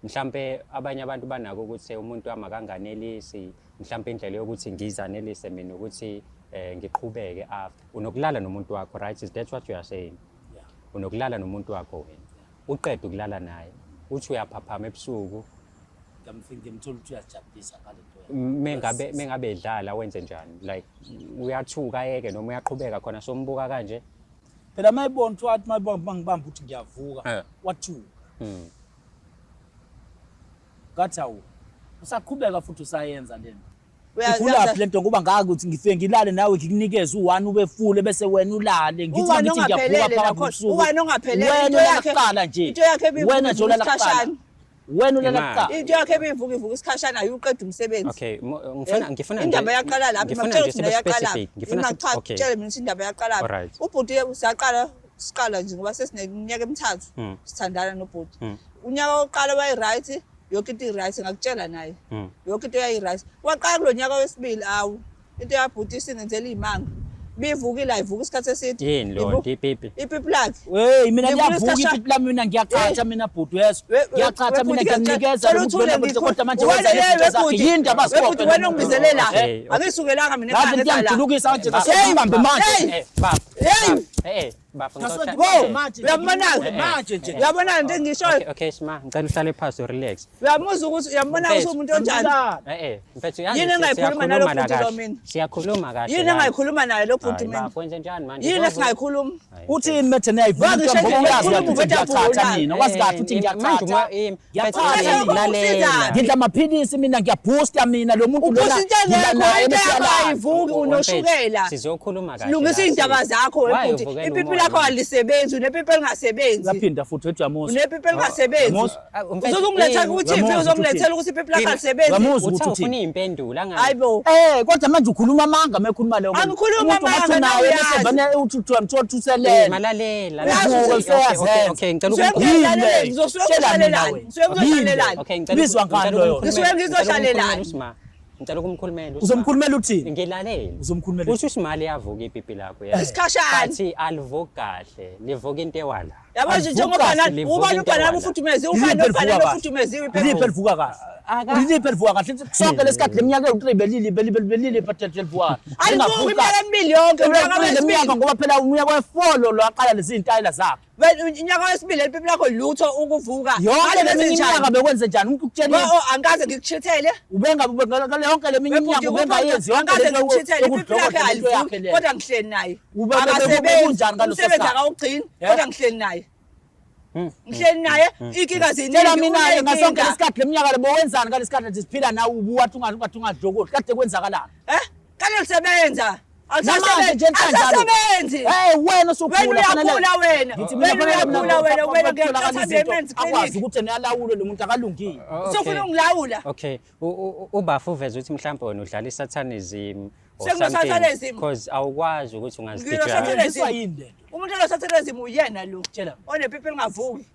mhlambe abanye abantu banako ukuthi umuntu amakanganelisi mhlambe indlela yokuthi ngizanelise mina ukuthi ngiqhubeke after unokulala nomuntu wakho, right? Is that what you are saying? Yeah. Unokulala nomuntu wakho wena uqeda ukulala naye uthi uyaphaphama ebusuku ngimthola ukuthi uyajabulisa ngale nto mengabe edlala wenze njani, like uyathuka yeke noma uyaqhubeka khona sombuka kanje phela mayibona wathi mangibamba ukuthi ngiyavuka wathuka ngathi awu usaqhubeka futhi usayenza lento ukulaphi lento ngoba ngaka ukuthi ngifike ngilale nawe ngikunikeze u1 ube full bese wena ulale ngithi ngiyavuka phakathi ubusuku uwena ongaphelele wena uyaqala nje into yakhe wena nje ulala kuqala wena ulala kuqala into yakhe ebivuka ivuka isikhashana ayiqeda umsebenzi. Okay, ngifuna indaba yaqala lapha ngifuna nje yaqala ngifuna okay tshela mina indaba yaqala lapha ubhuti usaqala siqala nje ngoba sesineminyaka emithathu sithandana nobhuti unyaka oqala wayi right yonke into i-right ngakutshela naye yonke into yayi-right waqala kulonyaka wesibili awu into yabhuti isingenzela imanga bivukile ayivuka isikhathi eside yini lo ipipi lakhe hey mina ngiyavuka ipipi lami mina ngiyaqhatha mina bhuti weso ngiyaqhatha mina ngiyanikeza ukuthi kodwa manje wenza izinto zakhe yini abasiphoqe wena ungibizele la akisukelanga mina ngathi ngiyangijulukisa manje ngasebambe manje hey bafana manje nje uyabona nje ngisho okay sima ngicela uhlale phansi relax uyamuzwa ukuthi uyambona ukuthi umuntu onjani mfethu yini engayikhuluma nalo futhi lo mina siyakhuluma kahle yini engayikhuluma naye lo futhi mina kwenze njani manje yini esingayikhuluma uthi imethe nayivuka ngoba uyazi ukuthi ngiyaqhatha mina wazi kahle ukuthi ngiyaqhatha ngidla amaphilisi mina ngiyaboosta mina lo muntu lona ngidla ayivuki unoshukela sizokhuluma kahle lungisa indaba zakho wefuthi ipipi lakho alisebenzi unepipi elingasebenzi laphinda futhi wethu yamusa unepipi elingasebenzi uzongilethela ukuthi ipi uzongilethela ukuthi ipipi lakho alisebenzi uthi ufuna impendulo hayibo kodwa manje ukhuluma amanga mekhuluma leyo angikhuluma amanga nawe bese bane uthi mthola uselela malalela okay ngicela bizwa ngani loyo ngizoshalelana ngicela ukumkhulumela uzomkhulumela uthini ngilalela uzomkhulumela uthi usimali yavuka ipipi lakho isikhashana bathi alivuki kahle livuka into ewala yabo nje njengoba ubani ubani ufuthumeze ufana ubani ufuthumeze iliphi livuka kahle iliphi livuka kahle sonke lesikhathi leminyaka ewu3 belili patel livuka alivuka iminyaka emibili yonke leminyaka ngoba phela unyaka wefolo lo aqala lezi intayela zakhe unyaka wesibili ipipi lakho lutho ukuvuka yonke leminyaka bekwenze njani umuntu ukutshela angaze ngikuchithele ubenga yonke leminyaka ubengayenzi yonke lento ipipi lakhe alivuki kodwa ngihleli naye akasebenzi umsebenzi akawugcini kodwa ngihleli naye ngihleli naye ikika ziningi tshela mina ngasonke lesikhathi leminyaka lebo wenzani ngalesikhathi nje siphila nawe ubuwathi ungadlokoli kade kwenzakalani kade lisebenza asasebenzi wena usukhula akwazi ukuthi niyalawule lo muntu akalungile sofuna ungilawula okay ubafu uveze ukuthi mhlawumbe wena udlala isatanism sengosatanism because awukwazi ukuthi ungazidijwa umuntu osatanism uyena lo onepipi lingavuki